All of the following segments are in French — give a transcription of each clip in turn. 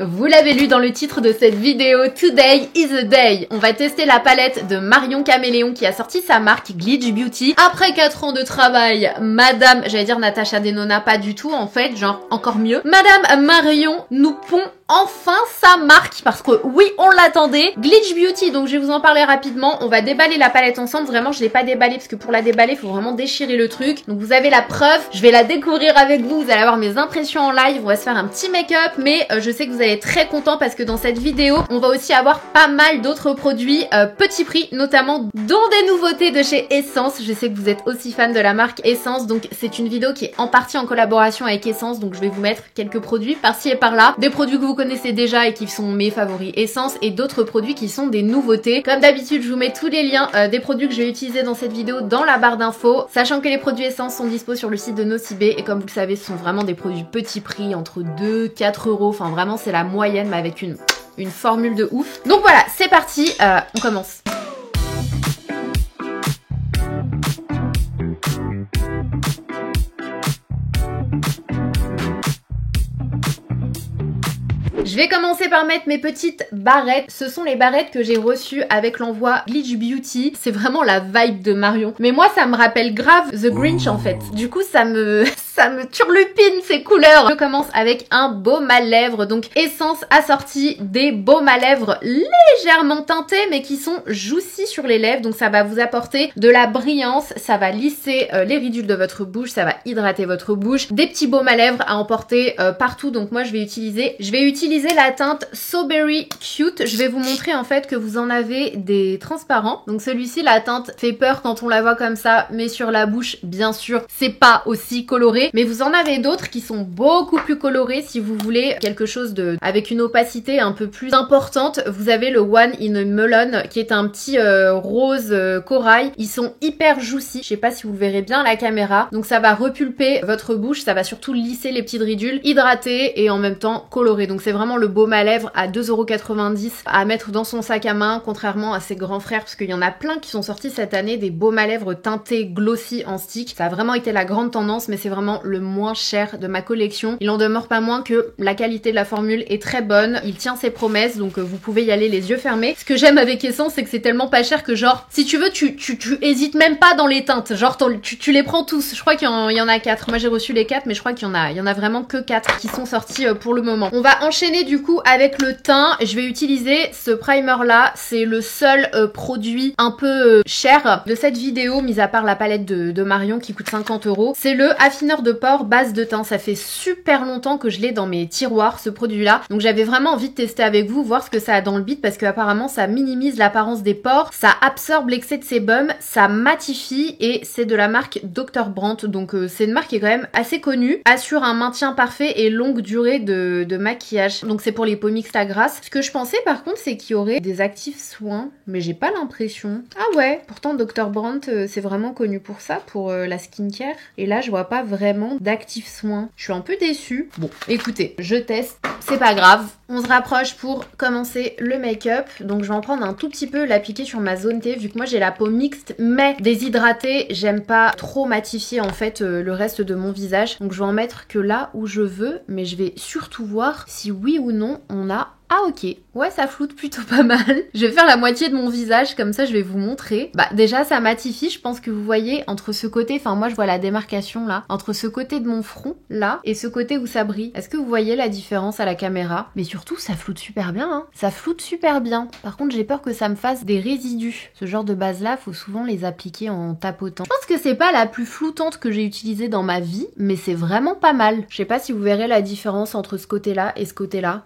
Vous l'avez lu dans le titre de cette vidéo, Today is a Day. On va tester la palette de Marion Caméléon qui a sorti sa marque Glitch Beauty. Après 4 ans de travail, Madame, j'allais dire Natacha Denona, pas du tout en fait, genre encore mieux. Madame Marion nous pond enfin sa marque parce que oui, on l'attendait. Glitch Beauty, donc je vais vous en parler rapidement. On va déballer la palette ensemble. Vraiment, je l'ai pas déballée parce que pour la déballer, il faut vraiment déchirer le truc. Donc vous avez la preuve. Je vais la découvrir avec vous. Vous allez avoir mes impressions en live. On va se faire un petit make-up, mais je sais que vous allez être très contents parce que dans cette vidéo, on va aussi avoir pas mal d'autres produits petit prix, notamment dont des nouveautés de chez Essence. Je sais que vous êtes aussi fan de la marque Essence, donc c'est une vidéo qui est en partie en collaboration avec Essence. Donc je vais vous mettre quelques produits par-ci et par-là, des produits que vous connaissez déjà et qui sont mes favoris Essence, et d'autres produits qui sont des nouveautés. Comme d'habitude, je vous mets tous les liens des produits que je vais utiliser dans cette vidéo dans la barre d'infos, sachant que les produits Essence sont dispo sur le site de Nocibé, et comme vous le savez, ce sont vraiment des produits petit prix, entre 2-4 euros, enfin vraiment c'est la moyenne, mais avec une formule de ouf. Donc voilà, c'est parti, on commence. Je vais commencer par mettre mes petites barrettes. Ce sont les barrettes que j'ai reçues avec l'envoi Glitch Beauty. C'est vraiment la vibe de Marion. Mais moi, ça me rappelle grave The Grinch en fait. Du coup, ça me turlupine ces couleurs. Je commence avec un baume à lèvres. Donc Essence a sorti des baumes à lèvres légèrement teintés mais qui sont juicy sur les lèvres. Donc ça va vous apporter de la brillance, ça va lisser les ridules de votre bouche, ça va hydrater votre bouche. Des petits baumes à lèvres à emporter partout. Donc moi je vais utiliser la teinte So Berry Cute. Je vais vous montrer en fait que vous en avez des transparents. Donc celui-ci, la teinte fait peur quand on la voit comme ça, mais sur la bouche, bien sûr, c'est pas aussi coloré. Mais vous en avez d'autres qui sont beaucoup plus colorés si vous voulez quelque chose avec une opacité un peu plus importante. Vous avez le One in a Melon qui est un petit rose corail. Ils sont hyper juicy. Je sais pas si vous le verrez bien à la caméra. Donc ça va repulper votre bouche, ça va surtout lisser les petites ridules, hydrater et en même temps colorer. Donc c'est vraiment le baume à lèvres à 2,90 € à mettre dans son sac à main, contrairement à ses grands frères, parce qu'il y en a plein qui sont sortis cette année, des baumes à lèvres teintés glossy en stick. Ça a vraiment été la grande tendance, mais c'est vraiment le moins cher de ma collection. Il en demeure pas moins que la qualité de la formule est très bonne, il tient ses promesses, donc vous pouvez y aller les yeux fermés. Ce que j'aime avec Essence, c'est que c'est tellement pas cher que genre, si tu veux, tu hésites même pas dans les teintes, genre tu les prends tous. Je crois qu'il y en a 4, moi j'ai reçu les 4, mais je crois qu'il y en a vraiment que 4 qui sont sortis pour le moment. On va enchaîner du coup avec le teint. Je vais utiliser ce primer là, c'est le seul produit un peu cher de cette vidéo, mis à part la palette de Marion qui coûte 50 €. C'est le affineur de pores base de teint. Ça fait super longtemps que je l'ai dans mes tiroirs ce produit là, donc j'avais vraiment envie de tester avec vous, voir ce que ça a dans le bit, parce que apparemment ça minimise l'apparence des pores, ça absorbe l'excès de sébum, ça matifie, et c'est de la marque Dr. Brandt, donc c'est une marque qui est quand même assez connue, assure un maintien parfait et longue durée de maquillage. Donc c'est pour les peaux mixtes à grasse. Ce que je pensais par contre, c'est qu'il y aurait des actifs soins, mais j'ai pas l'impression. Ah ouais, pourtant Dr. Brandt c'est vraiment connu pour ça, pour la skincare, et là je vois pas vraiment d'actifs soins. Je suis un peu déçue. Bon, écoutez, je teste, c'est pas grave. On se rapproche pour commencer le make-up. Donc je vais en prendre un tout petit peu, l'appliquer sur ma zone T, vu que moi j'ai la peau mixte mais déshydratée. J'aime pas trop matifier en fait le reste de mon visage. Donc je vais en mettre que là où je veux, mais je vais surtout voir si oui ou non on a... Ah ok, ouais ça floute plutôt pas mal. Je vais faire la moitié de mon visage, comme ça je vais vous montrer. Bah déjà ça matifie, je pense que vous voyez entre ce côté, enfin moi je vois la démarcation là, entre ce côté de mon front là et ce côté où ça brille. Est-ce que vous voyez la différence à la caméra? Mais surtout ça floute super bien hein, ça floute super bien. Par contre j'ai peur que ça me fasse des résidus. Ce genre de base là, faut souvent les appliquer en tapotant. Je pense que c'est pas la plus floutante que j'ai utilisée dans ma vie, mais c'est vraiment pas mal. Je sais pas si vous verrez la différence entre ce côté là et ce côté là.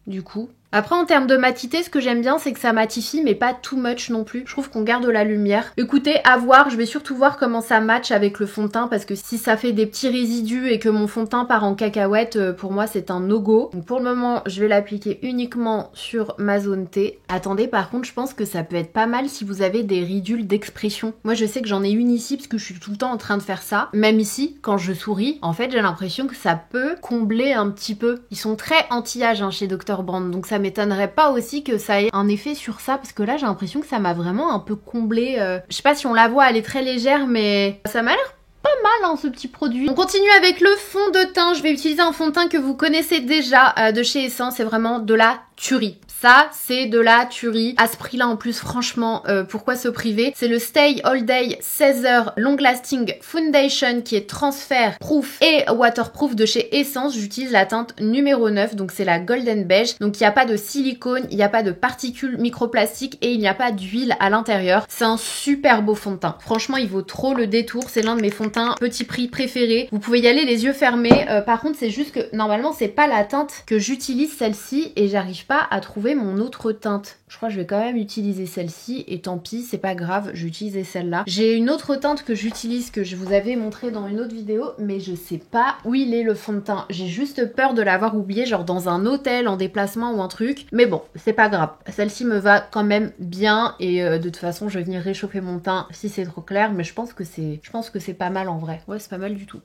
Du coup. Après en termes de matité, ce que j'aime bien c'est que ça matifie mais pas too much non plus. Je trouve qu'on garde la lumière. Écoutez, à voir, je vais surtout voir comment ça match avec le fond de teint, parce que si ça fait des petits résidus et que mon fond de teint part en cacahuète, pour moi c'est un no-go. Donc pour le moment je vais l'appliquer uniquement sur ma zone T. Attendez, par contre je pense que ça peut être pas mal si vous avez des ridules d'expression. Moi je sais que j'en ai une ici parce que je suis tout le temps en train de faire ça. Même ici, quand je souris, en fait j'ai l'impression que ça peut combler un petit peu. Ils sont très anti-âge hein, chez Dr. Brandt, donc ça m'étonnerait pas aussi que ça ait un effet sur ça, parce que là j'ai l'impression que ça m'a vraiment un peu comblé. Je sais pas si on la voit, elle est très légère, mais ça m'a l'air pas mal hein, ce petit produit. On continue avec le fond de teint. Je vais utiliser un fond de teint que vous connaissez déjà de chez Essence. C'est vraiment de la tuerie. Ça, c'est de la tuerie. À ce prix-là, en plus, franchement, pourquoi se priver? C'est le Stay All Day 16 heures Long Lasting Foundation qui est transfert proof et waterproof de chez Essence. J'utilise la teinte numéro 9, donc c'est la Golden Beige. Donc il n'y a pas de silicone, il n'y a pas de particules microplastiques et il n'y a pas d'huile à l'intérieur. C'est un super beau fond de teint. Franchement, il vaut trop le détour. C'est l'un de mes fonds de teint petit prix préférés. Vous pouvez y aller les yeux fermés. Par contre, c'est juste que normalement, c'est pas la teinte que j'utilise celle-ci et j'arrive pas à trouver mon autre teinte. Je crois que je vais quand même utiliser celle-ci et tant pis, c'est pas grave, je vais utiliser celle-là. J'ai une autre teinte que j'utilise que je vous avais montré dans une autre vidéo, mais je sais pas où il est le fond de teint. J'ai juste peur de l'avoir oublié, genre dans un hôtel, en déplacement ou un truc. Mais bon, c'est pas grave. Celle-ci me va quand même bien et de toute façon, je vais venir réchauffer mon teint si c'est trop clair, mais je pense que c'est pas mal en vrai. Ouais, c'est pas mal du tout.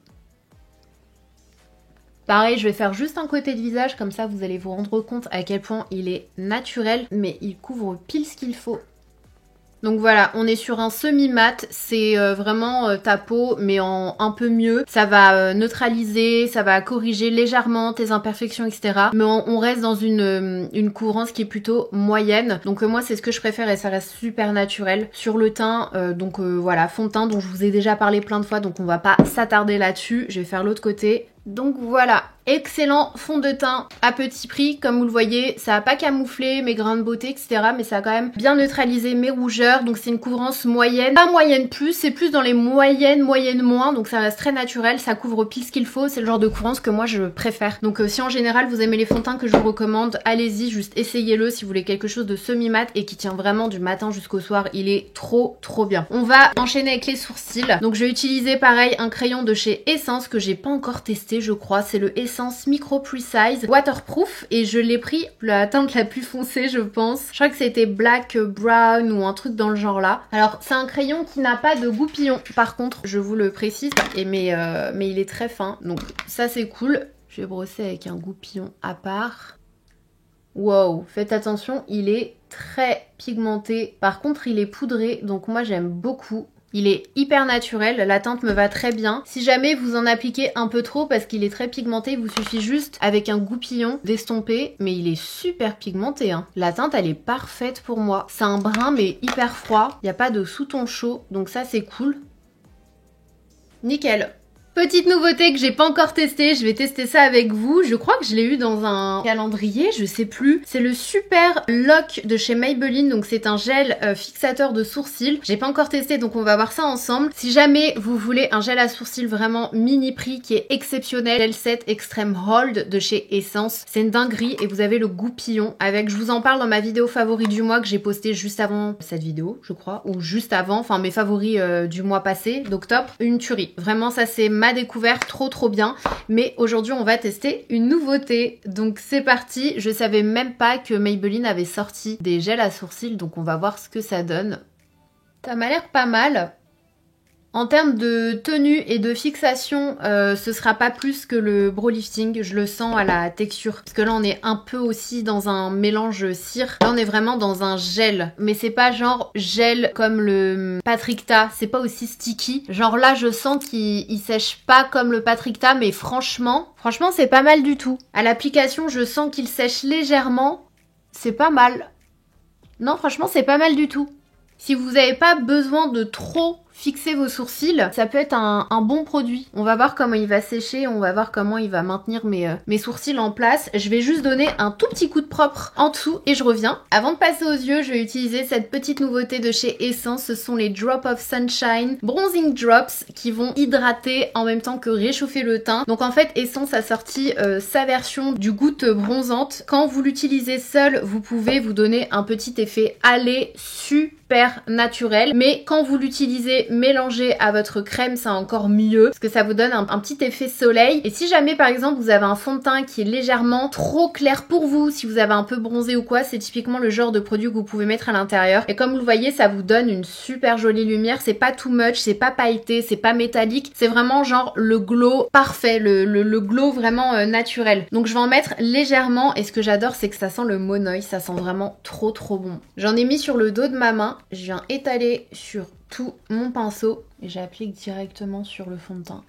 Pareil, je vais faire juste un côté de visage, comme ça vous allez vous rendre compte à quel point il est naturel, mais il couvre pile ce qu'il faut. Donc voilà, on est sur un semi-mat, c'est vraiment ta peau, mais en un peu mieux. Ça va neutraliser, ça va corriger légèrement tes imperfections, etc. Mais on reste dans une couvrance qui est plutôt moyenne. Donc moi, c'est ce que je préfère et ça reste super naturel. Sur le teint, donc voilà, fond de teint dont je vous ai déjà parlé plein de fois, donc on va pas s'attarder là-dessus. Je vais faire l'autre côté. Donc voilà, excellent fond de teint à petit prix, comme vous le voyez, ça a pas camouflé mes grains de beauté, etc. Mais ça a quand même bien neutralisé mes rougeurs, donc c'est une couvrance moyenne, pas moyenne plus, c'est plus dans les moyennes, moyennes moins, donc ça reste très naturel, ça couvre pile ce qu'il faut, c'est le genre de couvrance que moi je préfère. Donc si en général vous aimez les fonds de teint que je vous recommande, allez-y, juste essayez-le si vous voulez quelque chose de semi-mat et qui tient vraiment du matin jusqu'au soir, il est trop bien. On va enchaîner avec les sourcils, donc je vais utiliser pareil un crayon de chez Essence que j'ai pas encore testé je crois, c'est le Essence Micro Precise Waterproof et je l'ai pris la teinte la plus foncée je pense. Je crois que c'était Black Brown ou un truc dans le genre là. Alors c'est un crayon qui n'a pas de goupillon par contre, je vous le précise, et mais il est très fin donc ça c'est cool. Je vais brosser avec un goupillon à part. Wow, faites attention, il est très pigmenté. Par contre il est poudré donc moi j'aime beaucoup. Il est hyper naturel, la teinte me va très bien. Si jamais vous en appliquez un peu trop parce qu'il est très pigmenté, il vous suffit juste avec un goupillon d'estomper. Mais il est super pigmenté, hein. La teinte, elle est parfaite pour moi. C'est un brun mais hyper froid. Il n'y a pas de sous-ton chaud, donc ça c'est cool. Nickel. Petite nouveauté que j'ai pas encore testée, je vais tester ça avec vous. Je crois que je l'ai eu dans un calendrier, je sais plus. C'est le Super Lock de chez Maybelline, donc c'est un gel fixateur de sourcils. J'ai pas encore testé, donc on va voir ça ensemble. Si jamais vous voulez un gel à sourcils vraiment mini prix qui est exceptionnel, gel set Extreme Hold de chez Essence. C'est une dinguerie et vous avez le goupillon avec, je vous en parle dans ma vidéo favori du mois que j'ai postée juste avant cette vidéo, je crois, ou juste avant, enfin mes favoris du mois passé, d'octobre. Une tuerie. Vraiment ça c'est ma découverte, trop bien. Mais aujourd'hui on va tester une nouveauté. Donc c'est parti. Je savais même pas que Maybelline avait sorti des gels à sourcils, donc on va voir ce que ça donne. Ça m'a l'air pas mal. En termes de tenue et de fixation, ce sera pas plus que le Brow Lifting, je le sens à la texture. Parce que là on est un peu aussi dans un mélange cire. Là on est vraiment dans un gel. Mais c'est pas genre gel comme le Patrickta, c'est pas aussi sticky. Genre là je sens qu'il sèche pas comme le Patrickta, mais franchement c'est pas mal du tout. À l'application je sens qu'il sèche légèrement, c'est pas mal. Non franchement c'est pas mal du tout. Si vous n'avez pas besoin de trop fixer vos sourcils, ça peut être un bon produit. On va voir comment il va sécher, on va voir comment il va maintenir mes sourcils en place. Je vais juste donner un tout petit coup de propre en dessous et je reviens. Avant de passer aux yeux, je vais utiliser cette petite nouveauté de chez Essence. Ce sont les Drop of Sunshine Bronzing Drops qui vont hydrater en même temps que réchauffer le teint. Donc en fait, Essence a sorti sa version du goutte bronzante. Quand vous l'utilisez seul, vous pouvez vous donner un petit effet hâlé super naturel. Mais quand vous l'utilisez mélangé à votre crème, c'est encore mieux parce que ça vous donne un petit effet soleil. Et si jamais par exemple vous avez un fond de teint qui est légèrement trop clair pour vous, si vous avez un peu bronzé ou quoi, c'est typiquement le genre de produit que vous pouvez mettre à l'intérieur. Et comme vous le voyez, ça vous donne une super jolie lumière. C'est pas too much, c'est pas pailleté, c'est pas métallique. C'est vraiment genre le glow parfait, le glow vraiment naturel. Donc je vais en mettre légèrement et ce que j'adore c'est que ça sent le monoï, ça sent vraiment trop bon. J'en ai mis sur le dos de ma main, je viens étaler sur tout mon pinceau et j'applique directement sur le fond de teint.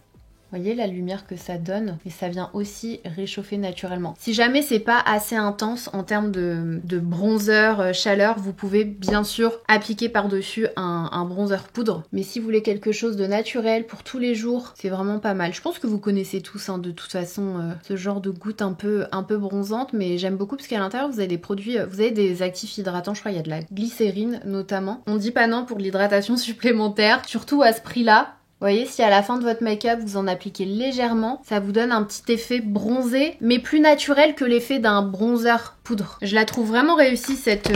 Vous voyez la lumière que ça donne et ça vient aussi réchauffer naturellement. Si jamais c'est pas assez intense en termes de bronzer, chaleur, vous pouvez bien sûr appliquer par-dessus un bronzer poudre. Mais si vous voulez quelque chose de naturel pour tous les jours, c'est vraiment pas mal. Je pense que vous connaissez tous de toute façon ce genre de goutte un peu bronzante, mais j'aime beaucoup parce qu'à l'intérieur vous avez des produits, vous avez des actifs hydratants, je crois il y a de la glycérine notamment. On dit pas non pour de l'hydratation supplémentaire, surtout à ce prix-là. Vous voyez, si à la fin de votre make-up, vous en appliquez légèrement, ça vous donne un petit effet bronzé, mais plus naturel que l'effet d'un bronzer poudre. Je la trouve vraiment réussie cette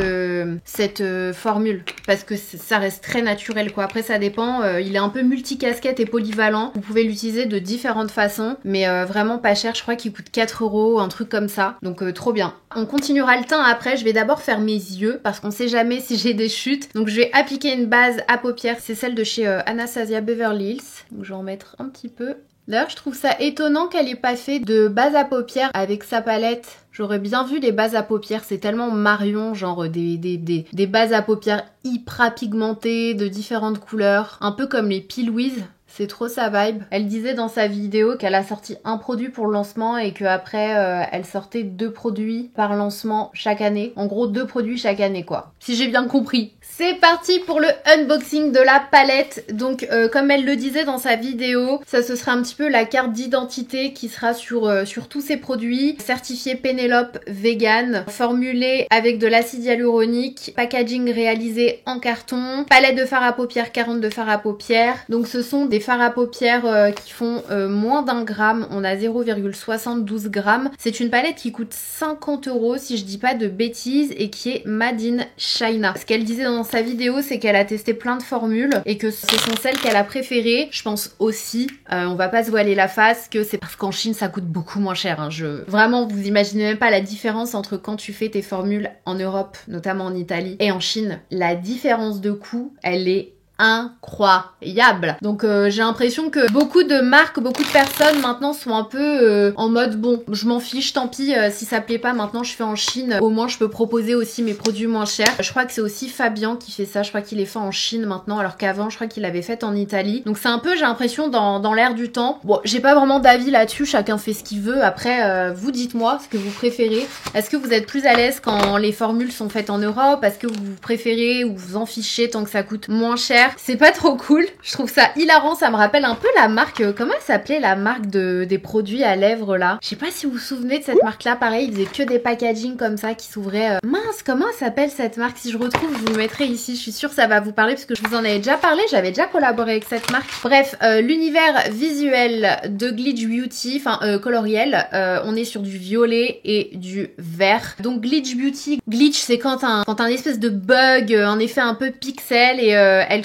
formule, parce que ça reste très naturel quoi. Après ça dépend, il est un peu multicasquette et polyvalent. Vous pouvez l'utiliser de différentes façons, mais vraiment pas cher, je crois qu'il coûte 4 €, un truc comme ça. Donc trop bien. On continuera le teint après, je vais d'abord faire mes yeux, parce qu'on sait jamais si j'ai des chutes. Donc je vais appliquer une base à paupières, c'est celle de chez Anastasia Beverly Hills. Donc je vais en mettre un petit peu. D'ailleurs, je trouve ça étonnant qu'elle ait pas fait de base à paupières avec sa palette. J'aurais bien vu les bases à paupières, c'est tellement Marion, genre des bases à paupières hyper pigmentées, de différentes couleurs, un peu comme les P. Louise. C'est trop sa vibe. Elle disait dans sa vidéo qu'elle a sorti un produit pour le lancement et qu'après elle sortait 2 produits par lancement chaque année. En gros 2 produits chaque année quoi. Si j'ai bien compris. C'est parti pour le unboxing de la palette. Donc comme elle le disait dans sa vidéo, ça ce sera un petit peu la carte d'identité qui sera sur tous ces produits. Certifié Pénélope vegan, formulé avec de l'acide hyaluronique, packaging réalisé en carton, palette de fard à paupières, 42 fards à paupières. Donc ce sont des fards à paupières qui font moins d'1 gramme. On a 0,72 grammes. C'est une palette qui coûte 50 € si je dis pas de bêtises et qui est made in China. Ce qu'elle disait dans sa vidéo, c'est qu'elle a testé plein de formules et que ce sont celles qu'elle a préférées. Je pense aussi, on va pas se voiler la face, que c'est parce qu'en Chine ça coûte beaucoup moins cher. Hein. Vraiment, vous imaginez même pas la différence entre quand tu fais tes formules en Europe, notamment en Italie, et en Chine. La différence de coût, elle est incroyable. Donc j'ai l'impression que beaucoup de marques, beaucoup de personnes maintenant sont un peu en mode bon, je m'en fiche, tant pis, si ça plaît pas maintenant je fais en Chine, au moins je peux proposer aussi mes produits moins chers. Je crois que c'est aussi Fabien qui fait ça, je crois qu'il est fait en Chine maintenant alors qu'avant je crois qu'il l'avait fait en Italie. Donc c'est un peu, j'ai l'impression, dans l'air du temps. Bon, j'ai pas vraiment d'avis là-dessus, chacun fait ce qu'il veut. Après vous dites-moi ce que vous préférez. Est-ce que vous êtes plus à l'aise quand les formules sont faites en Europe? Est-ce que vous préférez ou vous en fichez tant que ça coûte moins cher? C'est pas trop cool, je trouve ça hilarant, ça me rappelle un peu la marque, comment elle s'appelait la marque des produits à lèvres là? Je sais pas si vous vous souvenez de cette marque là, pareil, ils faisaient que des packaging comme ça qui s'ouvraient. Mince, comment elle s'appelle cette marque? Si je retrouve, je vous le mettrai ici, je suis sûre que ça va vous parler parce que je vous en avais déjà parlé, j'avais déjà collaboré avec cette marque. Bref, l'univers visuel de Glitch Beauty, enfin coloriel, on est sur du violet et du vert. Donc Glitch Beauty, glitch c'est quand un espèce de bug, un effet un peu pixel et elle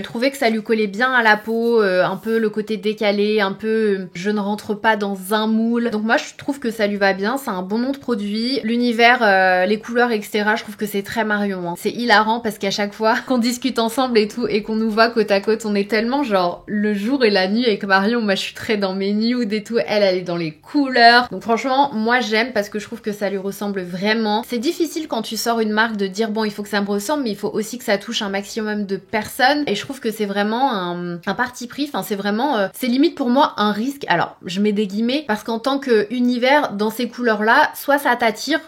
trouvait que ça lui collait bien à la peau, un peu le côté décalé, un peu je ne rentre pas dans un moule. Donc moi je trouve que ça lui va bien, c'est un bon nom de produit. L'univers, les couleurs etc, je trouve que c'est très Marion. Hein. C'est hilarant parce qu'à chaque fois qu'on discute ensemble et tout et qu'on nous voit côte à côte, on est tellement genre le jour et la nuit avec Marion. Moi je suis très dans mes nudes et tout, elle est dans les couleurs. Donc franchement moi j'aime parce que je trouve que ça lui ressemble vraiment. C'est difficile quand tu sors une marque de dire bon il faut que ça me ressemble mais il faut aussi que ça touche un maximum de personnes. Et je trouve que c'est vraiment un parti pris, enfin c'est vraiment, c'est limite pour moi un risque. Alors je mets des guillemets parce qu'en tant que univers dans ces couleurs là, soit ça t'attire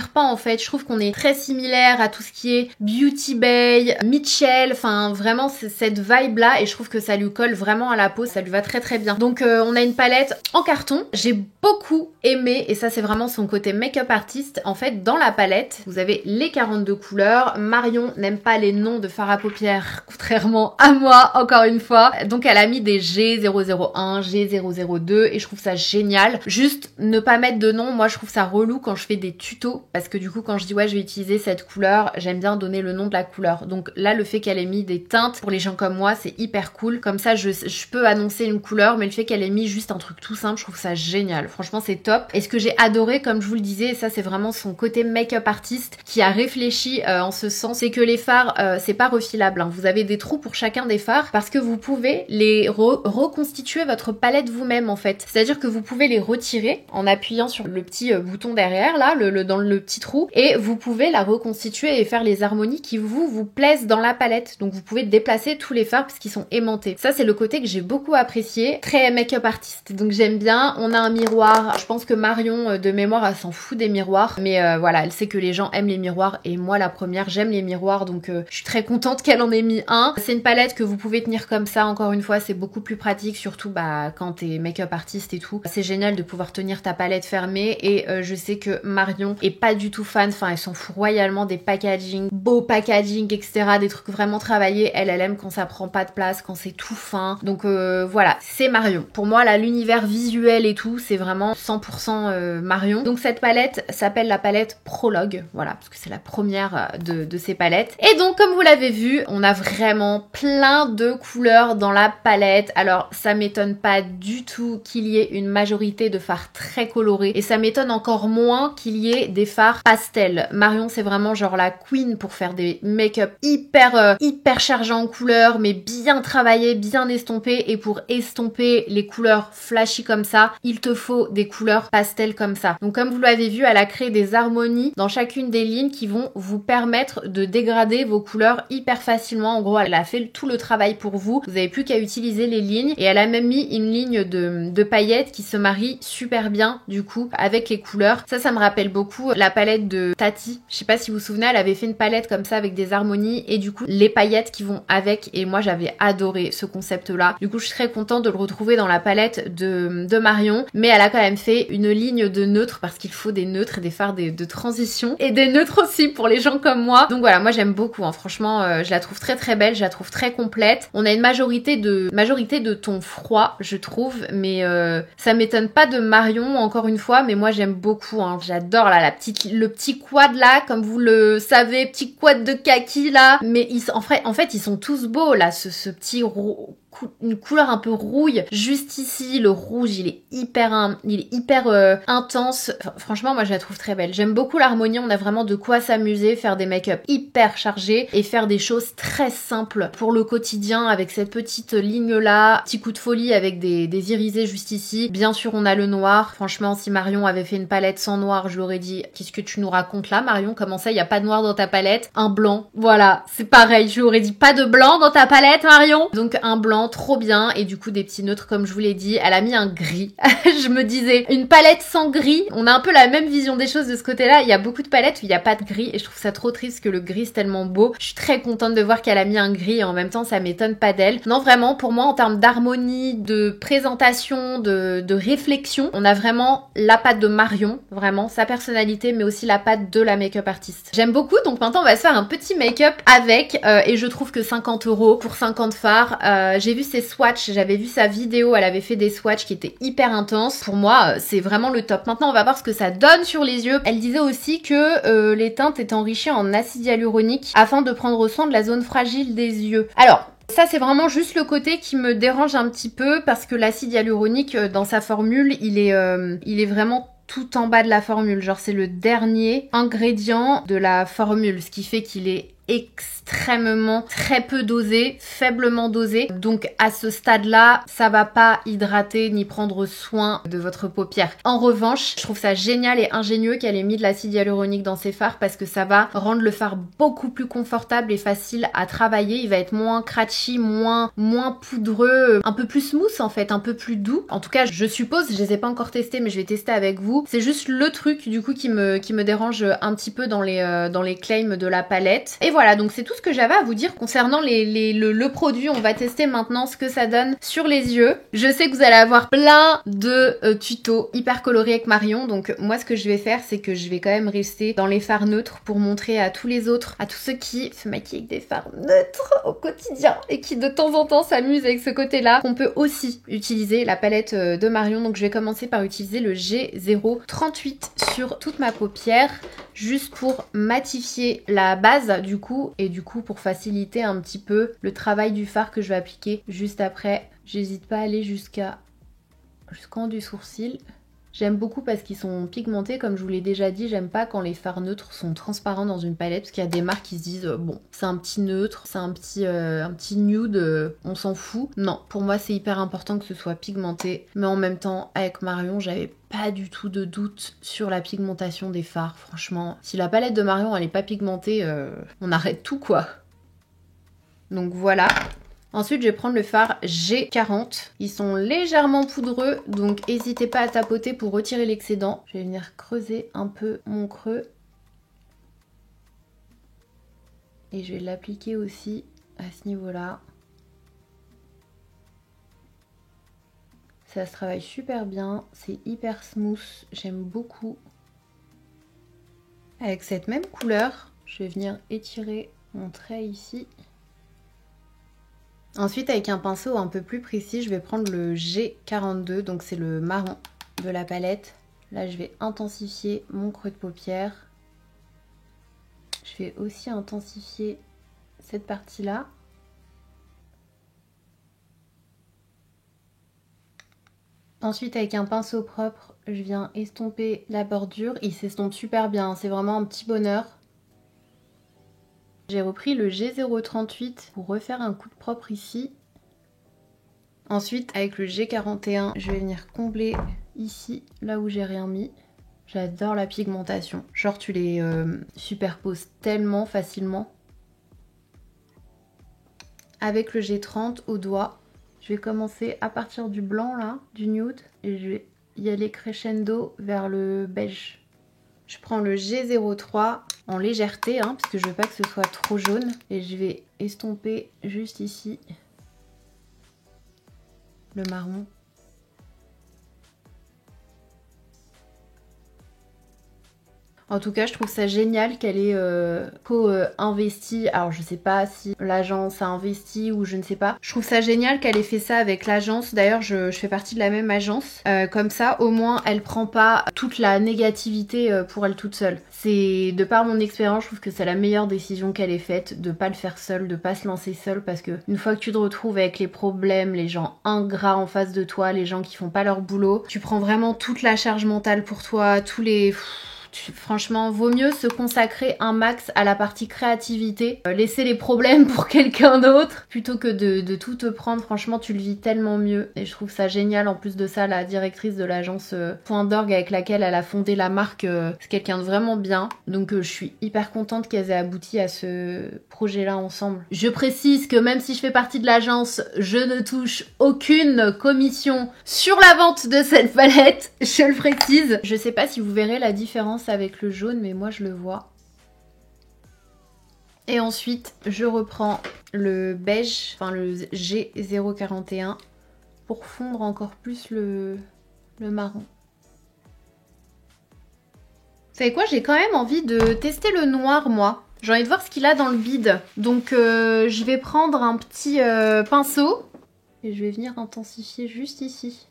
pas en fait. Je trouve qu'on est très similaire à tout ce qui est Beauty Bay, Mitchell, enfin vraiment cette vibe là et je trouve que ça lui colle vraiment à la peau, ça lui va très très bien. Donc on a une palette en carton, j'ai beaucoup aimé et ça c'est vraiment son côté make-up artiste. En fait dans la palette vous avez les 42 couleurs. Marion n'aime pas les noms de fard à paupières contrairement à moi encore une fois, donc elle a mis des G001, G002 et je trouve ça génial. Juste ne pas mettre de nom, moi je trouve ça relou quand je fais des tutos parce que du coup quand je dis ouais je vais utiliser cette couleur, j'aime bien donner le nom de la couleur. Donc là le fait qu'elle ait mis des teintes pour les gens comme moi c'est hyper cool, comme ça je peux annoncer une couleur, mais le fait qu'elle ait mis juste un truc tout simple, je trouve ça génial, franchement c'est top. Et ce que j'ai adoré comme je vous le disais, et ça c'est vraiment son côté make-up artiste qui a réfléchi en ce sens, c'est que les fards c'est pas refilable incroyable, hein. Vous avez des trous pour chacun des fards parce que vous pouvez les reconstituer votre palette vous-même en fait. C'est-à-dire que vous pouvez les retirer en appuyant sur le petit bouton derrière là, dans le petit trou, et vous pouvez la reconstituer et faire les harmonies qui vous plaisent dans la palette. Donc vous pouvez déplacer tous les fards parce qu'ils sont aimantés. Ça c'est le côté que j'ai beaucoup apprécié. Très make-up artiste, donc j'aime bien. On a un miroir. Je pense que Marion de mémoire elle s'en fout des miroirs, mais voilà, elle sait que les gens aiment les miroirs et moi la première j'aime les miroirs, donc je suis très contente qu'elle en ait mis un. C'est une palette que vous pouvez tenir comme ça, encore une fois c'est beaucoup plus pratique, surtout quand t'es make-up artiste et tout. C'est génial de pouvoir tenir ta palette fermée et je sais que Marion est pas du tout fan, enfin elle s'en fout royalement des packaging, beau packaging etc, des trucs vraiment travaillés. Elle aime quand ça prend pas de place, quand c'est tout fin, donc voilà, c'est Marion. Pour moi là, l'univers visuel et tout, c'est vraiment 100% Marion. Donc cette palette s'appelle la palette Prologue, voilà, parce que c'est la première de ces palettes. Et donc comme vous l'avez vu, on a vraiment plein de couleurs dans la palette. Alors ça m'étonne pas du tout qu'il y ait une majorité de fards très colorés et ça m'étonne encore moins qu'il y ait des fards pastels. Marion c'est vraiment genre la queen pour faire des make-up hyper chargés en couleurs mais bien travaillés, bien estompés, et pour estomper les couleurs flashy comme ça, il te faut des couleurs pastels comme ça. Donc comme vous l'avez vu, elle a créé des harmonies dans chacune des lignes qui vont vous permettre de dégrader vos couleurs hyper facilement. En gros, elle a fait tout le travail pour vous. Vous n'avez plus qu'à utiliser les lignes, et elle a même mis une ligne de paillettes qui se marie super bien du coup avec les couleurs. Ça me rappelle beaucoup la palette de Tati. Je sais pas si vous vous souvenez, elle avait fait une palette comme ça avec des harmonies et du coup les paillettes qui vont avec, et moi j'avais adoré ce concept là. Du coup je suis très contente de le retrouver dans la palette de Marion, mais elle a quand même fait une ligne de neutres parce qu'il faut des neutres et des fards de transition et des neutres aussi pour les gens comme moi. Donc voilà, moi j'aime beaucoup, hein. Franchement je la trouve très belle, je la trouve très complète. On a une majorité de tons froids je trouve, mais ça m'étonne pas de Marion encore une fois, mais moi j'aime beaucoup, hein. J'adore là le petit quad là, comme vous le savez, petit quad de kaki là, mais en fait ils sont tous beaux là, ce petit une couleur un peu rouille juste ici. Le rouge il est hyper intense. Enfin, franchement moi je la trouve très belle. J'aime beaucoup l'harmonie, on a vraiment de quoi s'amuser, faire des make-up hyper chargés et faire des choses très simples pour le quotidien avec cette petite ligne là, petit coup de folie avec des irisés juste ici. Bien sûr on a le noir. Franchement si Marion avait fait une palette sans noir, je lui aurais dit qu'est-ce que tu nous racontes là Marion, comment ça il y a pas de noir dans ta palette? Un blanc, voilà, c'est pareil, je lui aurais dit pas de blanc dans ta palette Marion. Donc un blanc trop bien, et du coup des petits neutres comme je vous l'ai dit. Elle a mis un gris. Je me disais une palette sans gris, on a un peu la même vision des choses de ce côté là. Il y a beaucoup de palettes où il n'y a pas de gris et je trouve ça trop triste que le gris c'est tellement beau. Je suis très contente de voir qu'elle a mis un gris et en même temps ça m'étonne pas d'elle. Non vraiment pour moi en termes d'harmonie, de présentation, de réflexion, on a vraiment la patte de Marion, vraiment sa personnalité, mais aussi la patte de la make-up artiste. J'aime beaucoup, donc maintenant on va se faire un petit make-up avec et je trouve que 50 € pour 50 fards. J'ai vu ses swatchs, j'avais vu sa vidéo, elle avait fait des swatchs qui étaient hyper intenses. Pour moi, c'est vraiment le top. Maintenant, on va voir ce que ça donne sur les yeux. Elle disait aussi que les teintes étaient enrichies en acide hyaluronique afin de prendre soin de la zone fragile des yeux. Alors, ça c'est vraiment juste le côté qui me dérange un petit peu parce que l'acide hyaluronique dans sa formule, il est vraiment tout en bas de la formule. Genre c'est le dernier ingrédient de la formule, ce qui fait qu'il est extrêmement très peu dosé, faiblement dosé. Donc à ce stade-là, ça va pas hydrater ni prendre soin de votre paupière. En revanche, je trouve ça génial et ingénieux qu'elle ait mis de l'acide hyaluronique dans ses fards parce que ça va rendre le fard beaucoup plus confortable et facile à travailler. Il va être moins cratchy, moins poudreux, un peu plus smooth en fait, un peu plus doux. En tout cas, je suppose, je les ai pas encore testés mais je vais tester avec vous. C'est juste le truc du coup qui me dérange un petit peu dans les claims de la palette. Et voilà, donc c'est tout ce que j'avais à vous dire concernant le produit. On va tester maintenant ce que ça donne sur les yeux. Je sais que vous allez avoir plein de tutos hyper colorés avec Marion, donc moi ce que je vais faire c'est que je vais quand même rester dans les fards neutres pour montrer à tous les autres, à tous ceux qui se maquillent avec des fards neutres au quotidien et qui de temps en temps s'amusent avec ce côté-là, qu'on peut aussi utiliser la palette de Marion. Donc je vais commencer par utiliser le G038 sur toute ma paupière, juste pour matifier la base du coup, et du coup pour faciliter un petit peu le travail du fard que je vais appliquer juste après. J'hésite pas à aller jusqu'en du sourcil. J'aime beaucoup parce qu'ils sont pigmentés, comme je vous l'ai déjà dit, j'aime pas quand les fards neutres sont transparents dans une palette, parce qu'il y a des marques qui se disent bon, c'est un petit neutre, c'est un petit nude, on s'en fout. Non, pour moi c'est hyper important que ce soit pigmenté, mais en même temps, avec Marion, j'avais pas du tout de doute sur la pigmentation des fards, franchement. Si la palette de Marion elle est pas pigmentée, on arrête tout quoi. Donc voilà. Ensuite, je vais prendre le fard G40. Ils sont légèrement poudreux, donc n'hésitez pas à tapoter pour retirer l'excédent. Je vais venir creuser un peu mon creux. Et je vais l'appliquer aussi à ce niveau-là. Ça se travaille super bien, c'est hyper smooth, j'aime beaucoup. Avec cette même couleur, je vais venir étirer mon trait ici. Ensuite, avec un pinceau un peu plus précis, je vais prendre le G42, donc c'est le marron de la palette. Là, je vais intensifier mon creux de paupière. Je vais aussi intensifier cette partie-là. Ensuite, avec un pinceau propre, je viens estomper la bordure. Il s'estompe super bien, c'est vraiment un petit bonheur. J'ai repris le G038 pour refaire un coup de propre ici. Ensuite, avec le G41, je vais venir combler ici, là où j'ai rien mis. J'adore la pigmentation. Genre, tu les superposes tellement facilement. Avec le G30 au doigt, je vais commencer à partir du blanc, là, du nude. Et je vais y aller crescendo vers le beige. Je prends le G03 en légèreté, hein, parce que je veux pas que ce soit trop jaune. Et je vais estomper juste ici le marron. En tout cas, je trouve ça génial qu'elle ait co-investi. Alors, je sais pas si l'agence a investi ou je ne sais pas. Je trouve ça génial qu'elle ait fait ça avec l'agence. D'ailleurs, je fais partie de la même agence. Comme ça, au moins, elle prend pas toute la négativité pour elle toute seule. C'est, de par mon expérience, je trouve que c'est la meilleure décision qu'elle ait faite, de pas le faire seule, de pas se lancer seule, parce que une fois que tu te retrouves avec les problèmes, les gens ingrats en face de toi, les gens qui font pas leur boulot, tu prends vraiment toute la charge mentale pour toi, tous les... Franchement, vaut mieux se consacrer un max à la partie créativité, laisser les problèmes pour quelqu'un d'autre, plutôt que de tout te prendre. Franchement, tu le vis tellement mieux. Et je trouve ça génial. En plus de ça, la directrice de l'agence Point d'Orgue avec laquelle elle a fondé la marque, c'est quelqu'un de vraiment bien. Donc je suis hyper contente qu'elles aient abouti à ce projet-là ensemble. Je précise que même si je fais partie de l'agence, je ne touche aucune commission sur la vente de cette palette. Je le précise. Je sais pas si vous verrez la différence avec le jaune, mais moi je le vois. Et ensuite je reprends le beige, enfin le G041 pour fondre encore plus le marron. Vous savez quoi, j'ai quand même envie de tester le noir moi. J'ai envie de voir ce qu'il a dans le vide. Donc je vais prendre un petit pinceau et je vais venir intensifier juste ici.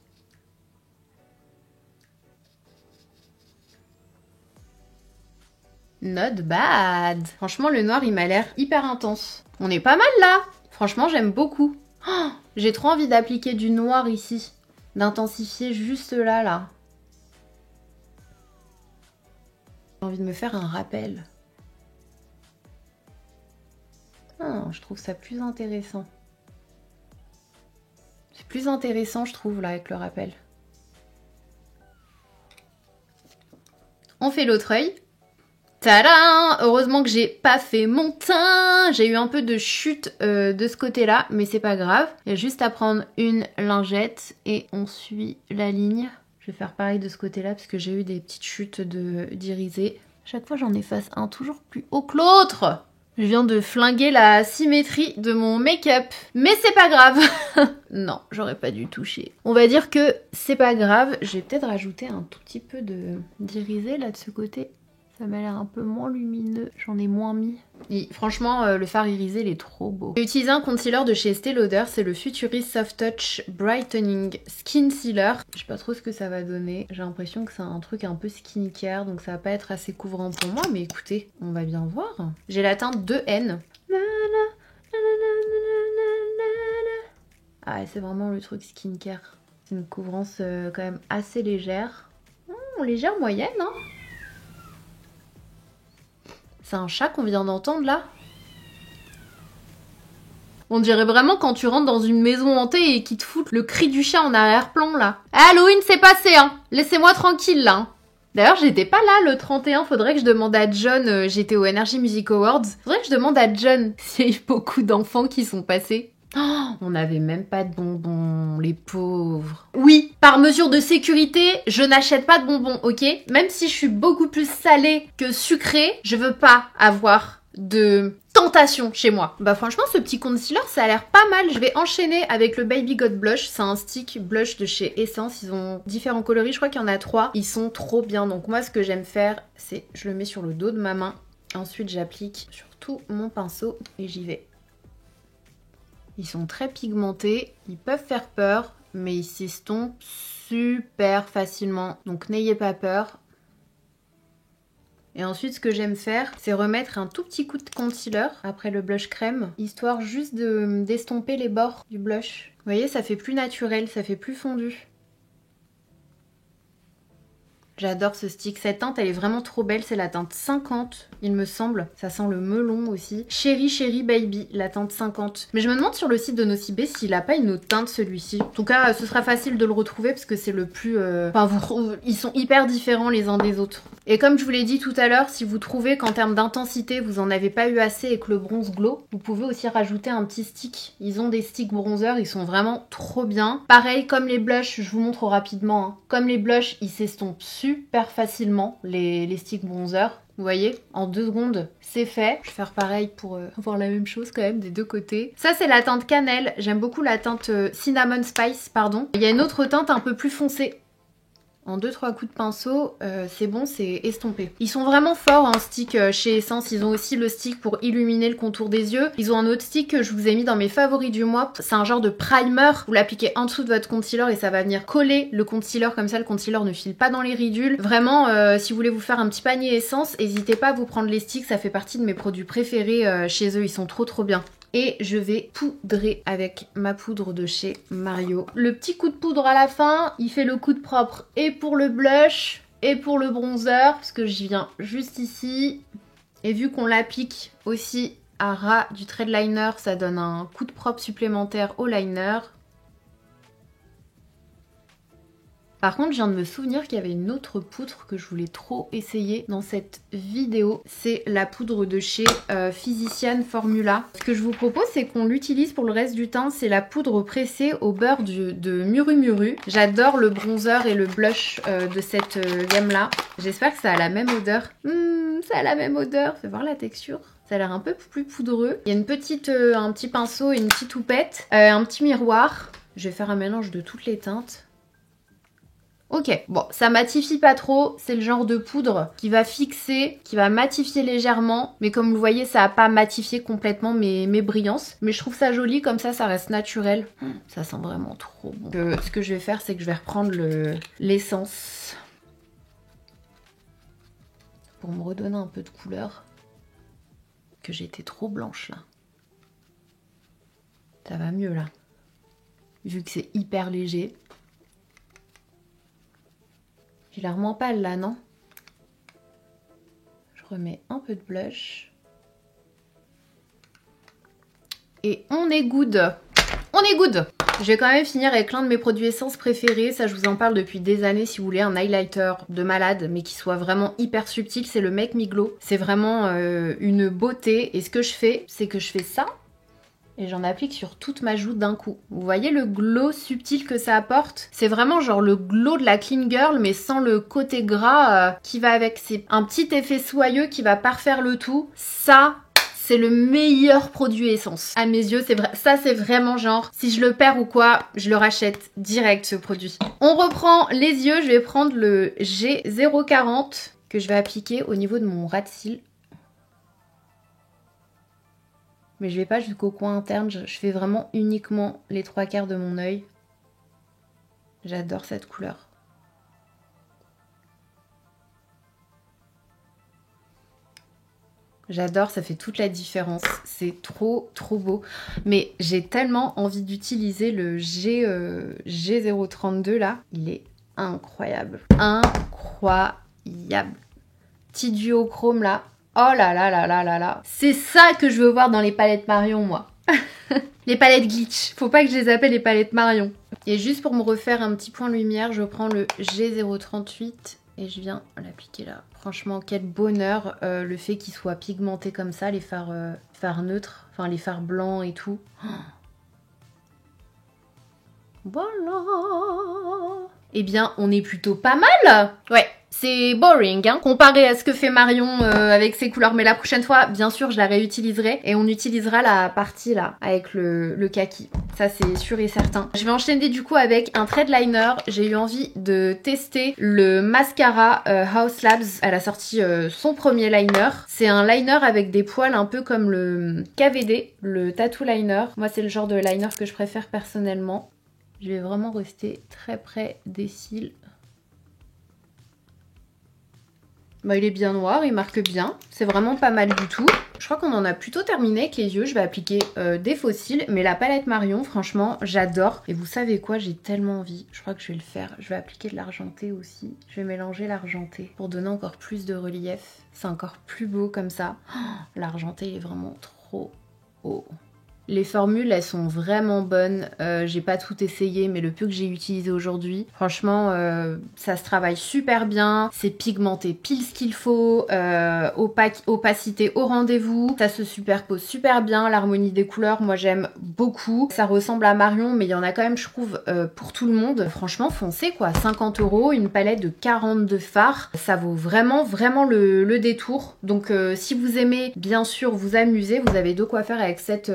Not bad. Franchement, le noir, il m'a l'air hyper intense. On est pas mal là. Franchement, j'aime beaucoup. Oh, j'ai trop envie d'appliquer du noir ici. D'intensifier juste là, là. J'ai envie de me faire un rappel. Oh, je trouve ça plus intéressant. C'est plus intéressant, je trouve, là, avec le rappel. On fait l'autre œil. Tadam! Heureusement que j'ai pas fait mon teint. J'ai eu un peu de chute de ce côté-là, mais c'est pas grave. Il y a juste à prendre une lingette et on suit la ligne. Je vais faire pareil de ce côté-là parce que j'ai eu des petites chutes d'irisé. Chaque fois, j'en efface un toujours plus haut que l'autre. Je viens de flinguer la symétrie de mon make-up. Mais c'est pas grave. Non, j'aurais pas dû toucher. On va dire que c'est pas grave. Je vais peut-être rajouter un tout petit peu d'irisé là de ce côté. Ça m'a l'air un peu moins lumineux, j'en ai moins mis. Et franchement, le fard irisé, il est trop beau. J'ai utilisé un concealer de chez Estée Lauder, c'est le Futurist Soft Touch Brightening Skin Sealer. Je sais pas trop ce que ça va donner. J'ai l'impression que c'est un truc un peu skincare, donc ça va pas être assez couvrant pour moi, mais écoutez, on va bien voir. J'ai la teinte 2N. Ah, c'est vraiment le truc skincare. C'est une couvrance quand même assez légère. légère moyenne, hein. C'est un chat qu'on vient d'entendre là. On dirait vraiment quand tu rentres dans une maison hantée et qu'ils te foutent le cri du chat en arrière-plan là. Halloween c'est passé hein. Laissez-moi tranquille là. Hein. D'ailleurs j'étais pas là le 31, faudrait que je demande à John, j'étais au Energy Music Awards. Faudrait que je demande à John s'il y a eu beaucoup d'enfants qui sont passés. Oh, on n'avait même pas de bonbons, les pauvres. Oui, par mesure de sécurité, je n'achète pas de bonbons, ok? Même si je suis beaucoup plus salée que sucrée, je veux pas avoir de tentation chez moi. Bah franchement, ce petit concealer, ça a l'air pas mal. Je vais enchaîner avec le Baby God Blush. C'est un stick blush de chez Essence. Ils ont différents coloris, je crois qu'il y en a 3. Ils sont trop bien. Donc moi, ce que j'aime faire, c'est je le mets sur le dos de ma main. Ensuite, j'applique sur tout mon pinceau et j'y vais. Ils sont très pigmentés, ils peuvent faire peur, mais ils s'estompent super facilement. Donc n'ayez pas peur. Et ensuite, ce que j'aime faire, c'est remettre un tout petit coup de concealer après le blush crème, histoire juste d'estomper les bords du blush. Vous voyez, ça fait plus naturel, ça fait plus fondu. J'adore ce stick. Cette teinte, elle est vraiment trop belle. C'est la teinte 50, il me semble. Ça sent le melon aussi. Cherry Cherry Baby, la teinte 50. Mais je me demande sur le site de Nocibé s'il a pas une autre teinte celui-ci. En tout cas, ce sera facile de le retrouver parce que c'est le plus... Enfin, ils sont hyper différents les uns des autres. Et comme je vous l'ai dit tout à l'heure, si vous trouvez qu'en termes d'intensité, vous en avez pas eu assez et que le bronze glow, vous pouvez aussi rajouter un petit stick. Ils ont des sticks bronzer, ils sont vraiment trop bien. Pareil, comme les blushs, je vous montre rapidement. Hein. Comme les blushs, ils s'estompent super facilement, les sticks bronzer. Vous voyez, en 2 secondes, c'est fait. Je vais faire pareil pour avoir la même chose quand même des deux côtés. Ça, c'est la teinte cannelle. J'aime beaucoup la teinte cinnamon spice, pardon. Il y a une autre teinte un peu plus foncée. En 2-3 coups de pinceau, c'est bon, c'est estompé. Ils sont vraiment forts en stick chez Essence. Ils ont aussi le stick pour illuminer le contour des yeux. Ils ont un autre stick que je vous ai mis dans mes favoris du mois. C'est un genre de primer. Vous l'appliquez en dessous de votre concealer et ça va venir coller le concealer. Comme ça, le concealer ne file pas dans les ridules. Vraiment, si vous voulez vous faire un petit panier Essence, n'hésitez pas à vous prendre les sticks. Ça fait partie de mes produits préférés chez eux. Ils sont trop bien. Et je vais poudrer avec ma poudre de chez Mario. Le petit coup de poudre à la fin, il fait le coup de propre et pour le blush et pour le bronzer, parce que j'y viens juste ici. Et vu qu'on l'applique aussi à ras du trait de liner, ça donne un coup de propre supplémentaire au liner. Par contre, je viens de me souvenir qu'il y avait une autre poudre que je voulais trop essayer dans cette vidéo. C'est la poudre de chez Physician Formula. Ce que je vous propose, c'est qu'on l'utilise pour le reste du teint. C'est la poudre pressée au beurre de Muru Muru. J'adore le bronzer et le blush de cette gamme-là. J'espère que ça a la même odeur. Ça a la même odeur. Fais voir la texture. Ça a l'air un peu plus poudreux. Il y a un petit pinceau et une petite houppette. Un petit miroir. Je vais faire un mélange de toutes les teintes. Ok, bon, ça matifie pas trop, c'est le genre de poudre qui va fixer, qui va matifier légèrement, mais comme vous voyez, ça va pas matifier complètement mes brillances. Mais je trouve ça joli, comme ça reste naturel. Ça sent vraiment trop bon. Ce que je vais faire, c'est que je vais reprendre l'essence pour me redonner un peu de couleur. Que j'ai été trop blanche là. Ça va mieux là. Vu que c'est hyper léger. J'ai l'air moins pâle là, non? Je remets un peu de blush. Et on est good. On est good. Je vais quand même finir avec l'un de mes produits essence préférés. Ça, je vous en parle depuis des années si vous voulez. Un highlighter de malade, mais qui soit vraiment hyper subtil. C'est le Make Me Glow. C'est vraiment une beauté. Et ce que je fais, c'est que je fais ça. Et j'en applique sur toute ma joue d'un coup. Vous voyez le glow subtil que ça apporte? C'est vraiment genre le glow de la clean girl, mais sans le côté gras qui va avec. C'est un petit effet soyeux qui va parfaire le tout. Ça, c'est le meilleur produit essence. À mes yeux, c'est vrai. Ça, c'est vraiment genre, si je le perds ou quoi, je le rachète direct ce produit. On reprend les yeux. Je vais prendre le G040 que je vais appliquer au niveau de mon ras de cils. Mais je vais pas jusqu'au coin interne, je fais vraiment uniquement les 3/4 de mon œil. J'adore cette couleur. J'adore, ça fait toute la différence. C'est trop beau. Mais j'ai tellement envie d'utiliser le G032 là. Il est incroyable. Incroyable. incroyable. Petit duo chrome là. Oh là là là là là là. C'est ça que je veux voir dans les palettes Marion, moi. Les palettes glitch. Faut pas que je les appelle les palettes Marion. Et juste pour me refaire un petit point lumière, je prends le G038 et je viens l'appliquer là. Franchement, quel bonheur le fait qu'il soit pigmenté comme ça, les fards neutres, enfin les fards blancs et tout. Voilà. Eh bien, on est plutôt pas mal. Ouais. C'est boring, hein, comparé à ce que fait Marion avec ses couleurs. Mais la prochaine fois, bien sûr, je la réutiliserai. Et on utilisera la partie là, avec le kaki. Ça, c'est sûr et certain. Je vais enchaîner du coup avec un thread liner. J'ai eu envie de tester le mascara Haus Labs. Elle a sorti son premier liner. C'est un liner avec des poils un peu comme le KVD, le Tattoo Liner. Moi, c'est le genre de liner que je préfère personnellement. Je vais vraiment rester très près des cils. Bah, il est bien noir, il marque bien. C'est vraiment pas mal du tout. Je crois qu'on en a plutôt terminé avec les yeux. Je vais appliquer des faux cils. Mais la palette Marion, franchement, j'adore. Et vous savez quoi? J'ai tellement envie. Je crois que je vais le faire. Je vais appliquer de l'argenté aussi. Je vais mélanger l'argenté pour donner encore plus de relief. C'est encore plus beau comme ça. Oh, l'argenté est vraiment trop haut. Les formules, elles sont vraiment bonnes. J'ai pas tout essayé, mais le peu que j'ai utilisé aujourd'hui, franchement, ça se travaille super bien. C'est pigmenté pile ce qu'il faut. Opacité au rendez-vous. Ça se superpose super bien. L'harmonie des couleurs, moi j'aime beaucoup. Ça ressemble à Marion, mais il y en a quand même, je trouve, pour tout le monde. Franchement, foncez quoi. 50 €, une palette de 42 fards. Ça vaut vraiment, vraiment le détour. Donc, si vous aimez, bien sûr, vous amuser, vous avez de quoi faire avec cette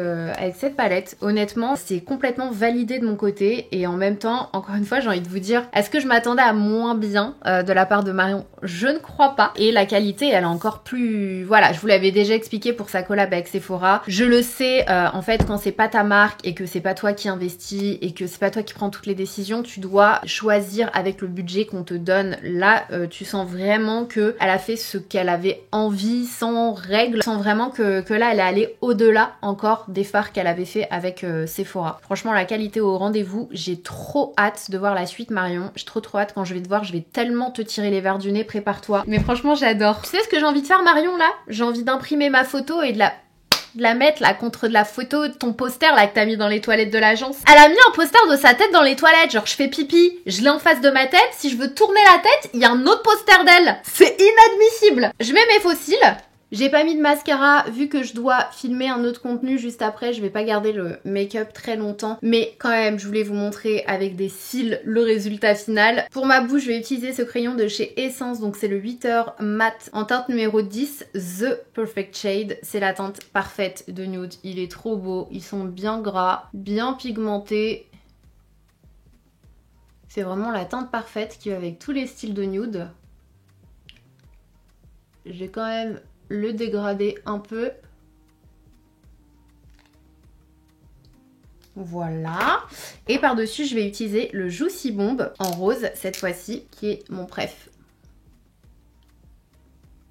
palette. Honnêtement, c'est complètement validé de mon côté et en même temps, encore une fois, j'ai envie de vous dire, est-ce que je m'attendais à moins bien de la part de Marion? Je ne crois pas. Et la qualité, elle est encore plus... Voilà, je vous l'avais déjà expliqué pour sa collab avec Sephora. Je le sais, en fait, quand c'est pas ta marque et que c'est pas toi qui investis et que c'est pas toi qui prends toutes les décisions, tu dois choisir avec le budget qu'on te donne. Là, tu sens vraiment que elle a fait ce qu'elle avait envie, sans règles. Tu sens vraiment que là, elle est allée au-delà encore des fards qu'elle avait fait avec Sephora. Franchement, la qualité au rendez-vous. J'ai trop hâte de voir la suite, Marion. J'ai trop hâte. Quand je vais te voir, je vais tellement te tirer les verres du nez. Prépare-toi. Mais franchement, j'adore. Tu sais ce que j'ai envie de faire, Marion, là? J'ai envie d'imprimer ma photo et de la mettre là contre de la photo de ton poster là que t'as mis dans les toilettes de l'agence. Elle a mis un poster de sa tête dans les toilettes, genre je fais pipi, je l'ai en face de ma tête, si je veux tourner la tête, il y a un autre poster d'elle. C'est inadmissible. Je mets mes faux cils. J'ai pas mis de mascara vu que je dois filmer un autre contenu juste après. Je vais pas garder le make-up très longtemps. Mais quand même, je voulais vous montrer avec des cils le résultat final. Pour ma bouche, je vais utiliser ce crayon de chez Essence. Donc c'est le 8h mat en teinte numéro 10. The Perfect Shade. C'est la teinte parfaite de nude. Il est trop beau. Ils sont bien gras, bien pigmentés. C'est vraiment la teinte parfaite qui va avec tous les styles de nude. J'ai quand même... le dégrader un peu. Voilà. Et par-dessus, je vais utiliser le Juicy Bomb en rose, cette fois-ci, qui est mon préf.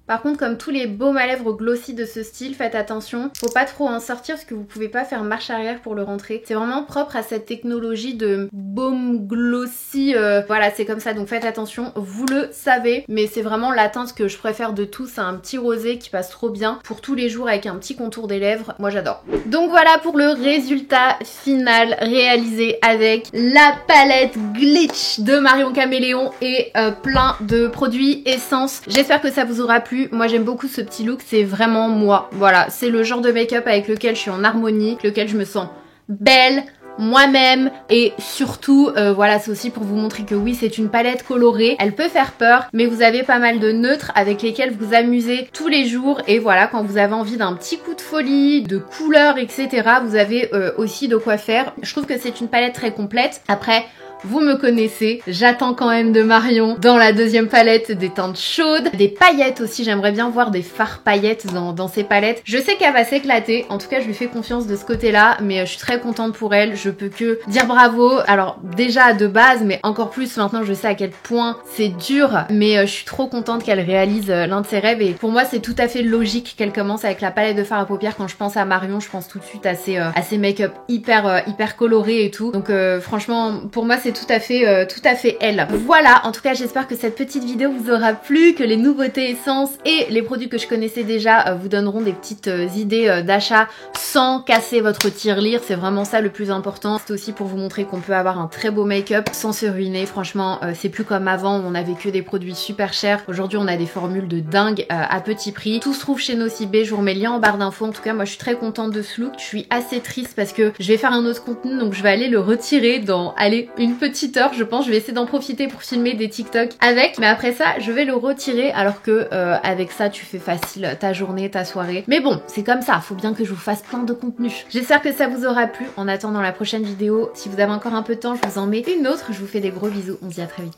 Par contre, comme tous les baumes à lèvres glossy de ce style, faites attention, faut pas trop en sortir parce que vous pouvez pas faire marche arrière pour le rentrer. C'est vraiment propre à cette technologie de baume glossy, voilà, c'est comme ça, donc faites attention, vous le savez, mais c'est vraiment la teinte que je préfère de tous, c'est un petit rosé qui passe trop bien pour tous les jours avec un petit contour des lèvres, moi j'adore. Donc voilà pour le résultat final réalisé avec la palette Glitch de Marion Caméléon et plein de produits Essence. J'espère que ça vous aura plu. Moi j'aime beaucoup ce petit look, c'est vraiment moi. Voilà, c'est le genre de make-up avec lequel je suis en harmonie, avec lequel je me sens belle, moi-même et surtout voilà, c'est aussi pour vous montrer que oui, c'est une palette colorée, elle peut faire peur mais vous avez pas mal de neutres avec lesquels vous amusez tous les jours et voilà, quand vous avez envie d'un petit coup de folie, de couleurs, etc., vous avez aussi de quoi faire. Je trouve que c'est une palette très complète. Après, vous me connaissez, j'attends quand même de Marion dans la deuxième palette des teintes chaudes, des paillettes aussi, j'aimerais bien voir des fards paillettes dans ces palettes. Je sais qu'elle va s'éclater, en tout cas je lui fais confiance de ce côté-là, mais je suis très contente pour elle, je peux que dire bravo. Alors déjà de base, mais encore plus maintenant je sais à quel point c'est dur, mais je suis trop contente qu'elle réalise l'un de ses rêves et pour moi c'est tout à fait logique qu'elle commence avec la palette de fard à paupières. Quand je pense à Marion, je pense tout de suite à ses make-up hyper colorés et tout, donc franchement pour moi c'est tout à fait elle. Voilà, en tout cas j'espère que cette petite vidéo vous aura plu, que les nouveautés essences et les produits que je connaissais déjà vous donneront des petites idées d'achat sans casser votre tirelire. C'est vraiment ça le plus important. C'est aussi pour vous montrer qu'on peut avoir un très beau make-up sans se ruiner. Franchement, c'est plus comme avant où on avait que des produits super chers. Aujourd'hui, on a des formules de dingue à petit prix. Tout se trouve chez Nocibé. Je vous remets le lien en barre d'infos. En tout cas, moi, je suis très contente de ce look. Je suis assez triste parce que je vais faire un autre contenu, donc je vais aller le retirer dans, allez, une petite heure, je pense. Je vais essayer d'en profiter pour filmer des TikTok avec. Mais après ça, je vais le retirer alors que avec ça, tu fais facile ta journée, ta soirée. Mais bon, c'est comme ça. Faut bien que je vous fasse plein de contenu. J'espère que ça vous aura plu. En attendant la prochaine vidéo, si vous avez encore un peu de temps, je vous en mets une autre. Je vous fais des gros bisous. On se dit à très vite.